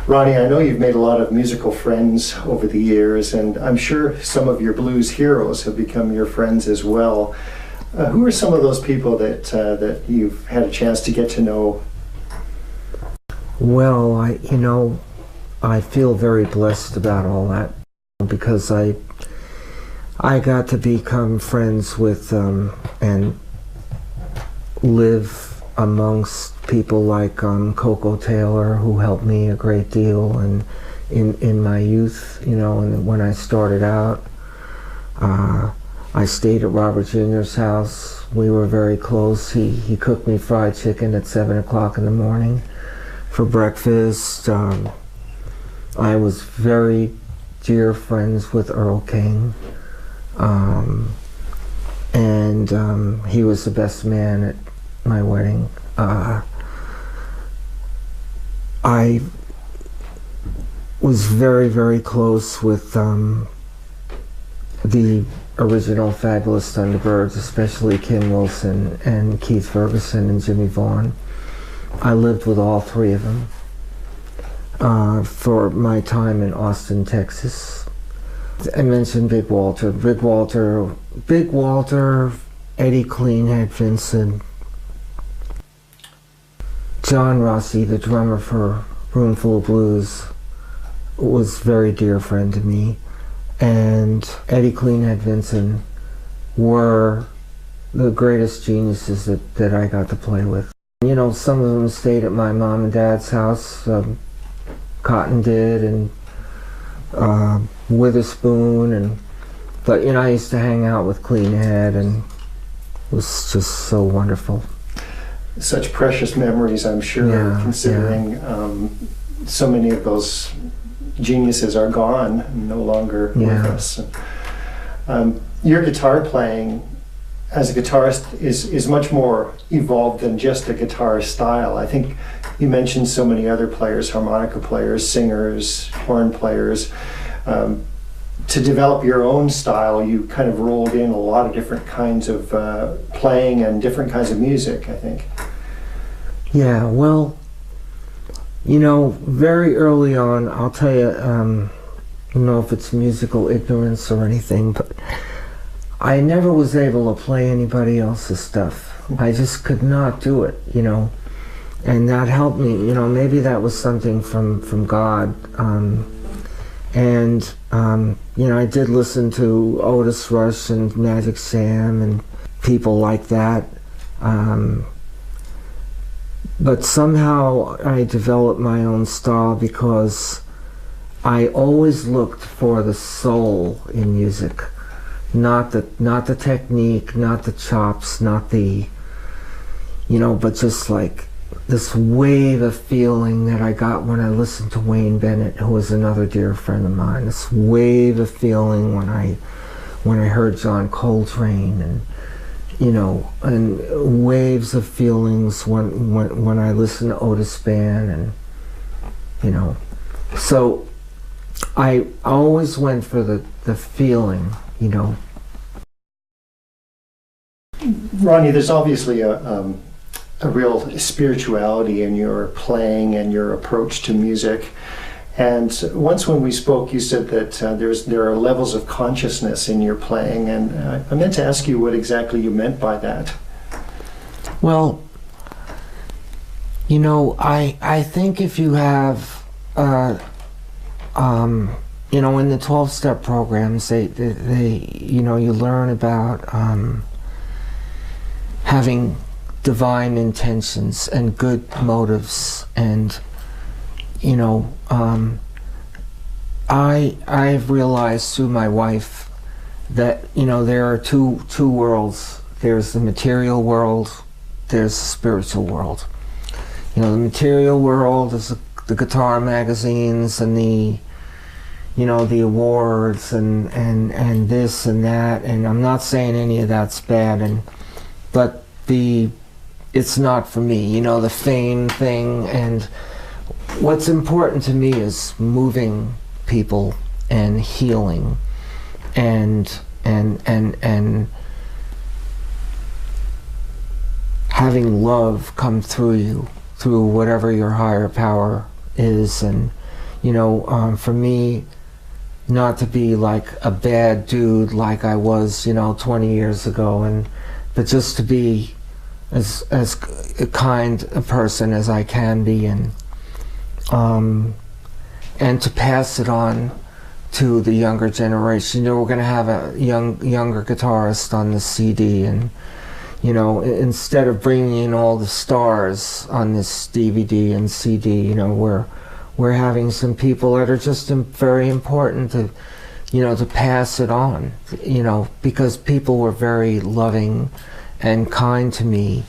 Ronnie, I know you've made a lot of musical friends over the years, and I'm sure some of your blues heroes have become your friends as well. Who are some of those people that you've had a chance to get to know? Well, I feel very blessed about all that because I got to become friends with and live amongst people like Coco Taylor, who helped me a great deal and in my youth, and when I started out. I stayed at Robert Jr.'s house. We were very close. He cooked me fried chicken at 7 o'clock in the morning for breakfast. I was very dear friends with Earl King. And he was the best man at my wedding. I was very, very close with the original Fabulous Thunderbirds, especially Kim Wilson and Keith Ferguson and Jimmy Vaughan. I lived with all three of them for my time in Austin, Texas. I mentioned Big Walter, Eddie Cleanhead Vincent, John Rossi, the drummer for Roomful of Blues, was a very dear friend to me. And Eddie Cleanhead Vincent were the greatest geniuses that I got to play with. Some of them stayed at my mom and dad's house. Cotton did, and Witherspoon, but I used to hang out with Cleanhead, and it was just so wonderful. Such precious memories, I'm sure, considering so many of those geniuses are gone, no longer with us. Your guitar playing as a guitarist is much more evolved than just a guitar style. I think you mentioned so many other players, harmonica players, singers, horn players. To develop your own style, you kind of rolled in a lot of different kinds of playing and different kinds of music, I think. Yeah, well, very early on, I'll tell you, I don't know if it's musical ignorance or anything, but I never was able to play anybody else's stuff. I just could not do it, and that helped me. Maybe that was something from God. I did listen to Otis Rush and Magic Sam and people like that. But somehow I developed my own style because I always looked for the soul in music, not the technique, not the chops, not the, but just like this wave of feeling that I got when I listened to Wayne Bennett, who was another dear friend of mine. This wave of feeling when I heard John Coltrane, and and waves of feelings when I listen to Otis Spann, and so I always went for the feeling, Ronnie, there's obviously a real spirituality in your playing and your approach to music. And once when we spoke, you said that there are levels of consciousness in your playing, and I meant to ask you what exactly you meant by that. Well, I think if you have, in the 12-step programs, they you learn about having divine intentions and good motives, and I've realized through my wife that there are two worlds. There's the material world, there's the spiritual world. The material world is the guitar magazines and the the awards and this and that, and I'm not saying any of that's bad, but it's not for me, the fame thing. And what's important to me is moving people and healing and having love come through you, through whatever your higher power is, and You know, for me, not to be like a bad dude like I was, you know, 20 years ago, but just to be as kind a person as I can be, and to pass it on to the younger generation. You know, we're going to have a younger guitarist on the CD, and you know, instead of bringing in all the stars on this DVD and CD, you know, we're having some people that are just very important to, you know, to pass it on, you know, because people were very loving and kind to me,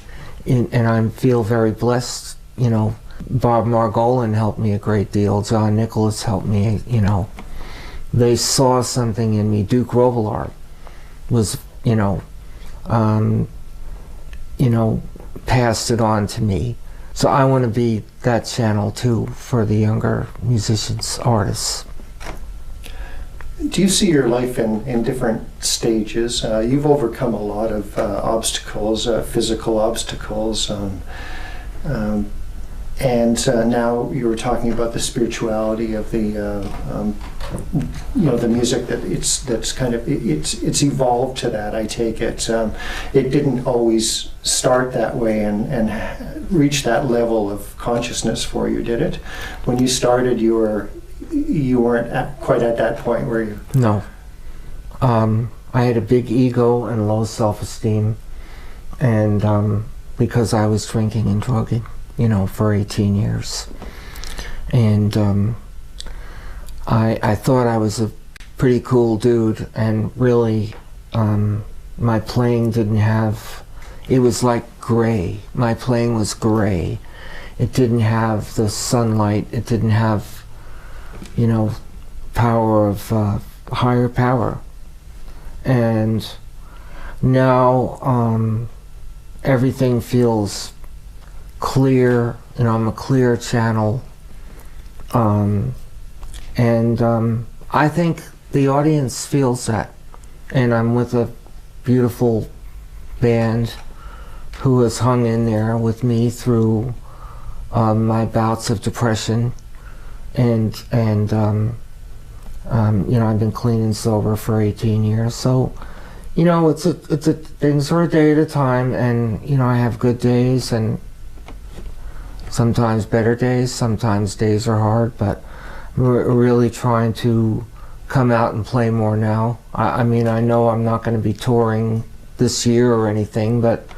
and I feel very blessed. You know, Bob Margolin helped me a great deal. John Nicholas helped me, you know. They saw something in me. Duke Robillard was, you know, passed it on to me. So I want to be that channel too for the younger musicians, artists. Do you see your life in different stages? You've overcome a lot of obstacles, physical obstacles, and now you were talking about the spirituality of the, you know, the music that's kind of it's evolved to that. I take it. It didn't always start that way and reach that level of consciousness for you, did it? When you started, you weren't quite at that point, were you? No. I had a big ego and low self-esteem, and because I was drinking and drugging, you know, for 18 years. And I thought I was a pretty cool dude, and really my playing didn't have, it was like gray. My playing was gray. It didn't have the sunlight. It didn't have, you know, power of higher power. And now everything feels clear, and I'm a clear channel. I think the audience feels that. And I'm with a beautiful band who has hung in there with me through my bouts of depression, and you know, I've been clean and sober for 18 years. So, you know, things are a day at a time, and you know, I have good days and sometimes better days. Sometimes days are hard, but we're really trying to come out and play more now. I mean, I know I'm not going to be touring this year or anything, but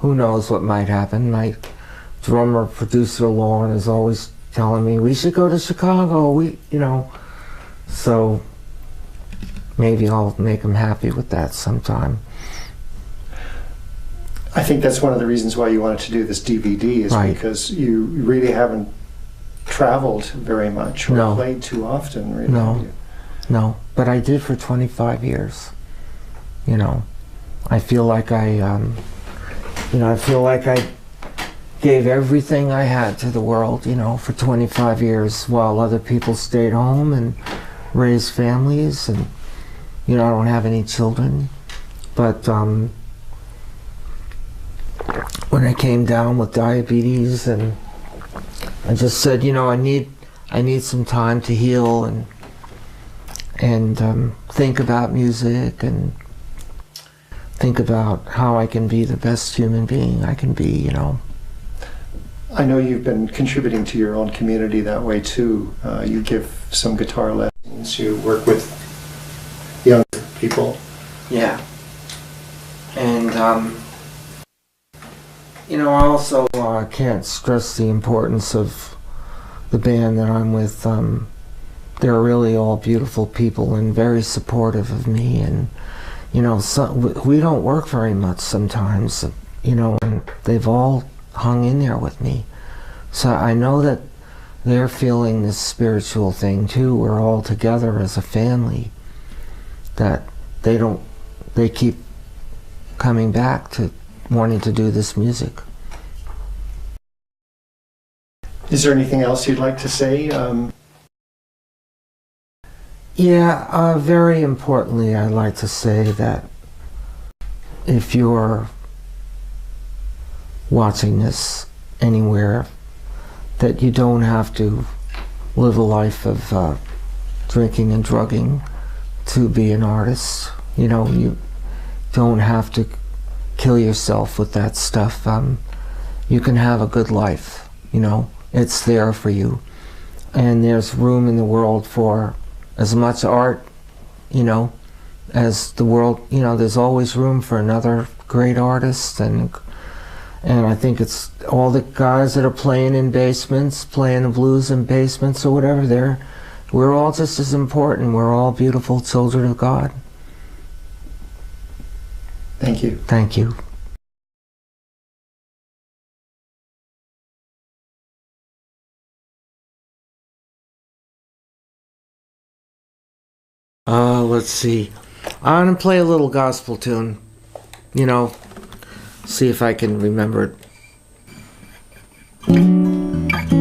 who knows what might happen. My drummer producer Lauren is always telling me we should go to Chicago. You know, so maybe I'll make him happy with that sometime. I think that's one of the reasons why you wanted to do this DVD, is right. Because you really haven't traveled very much or no. played too often, really. No, but I did for 25 years. You know, I feel like I gave everything I had to the world, you know, for 25 years, while other people stayed home and raised families, and you know, I don't have any children, but when I came down with diabetes, and I just said, you know, I need some time to heal and think about music and think about how I can be the best human being I can be, you know. I know you've been contributing to your own community that way too. You give some guitar lessons, you work with young people. Yeah. And you know, I also can't stress the importance of the band that I'm with. They're really all beautiful people and very supportive of me, and you know, we don't work very much sometimes, you know, and they've all hung in there with me. So I know that they're feeling this spiritual thing too. We're all together as a family, that they keep coming back to wanting to do this music. Is there anything else you'd like to say? Yeah, very importantly, I'd like to say that if you're watching this anywhere, that you don't have to live a life of drinking and drugging to be an artist. You know, you don't have to kill yourself with that stuff. You can have a good life, you know. It's there for you. And there's room in the world for as much art, you know, as the world, you know, there's always room for another great artist. And I think it's all the guys that are playing in basements, playing the blues in basements or whatever, we're all just as important. We're all beautiful children of God. Thank you. Thank you. Let's see. I'm gonna play a little gospel tune. You know, see if I can remember it.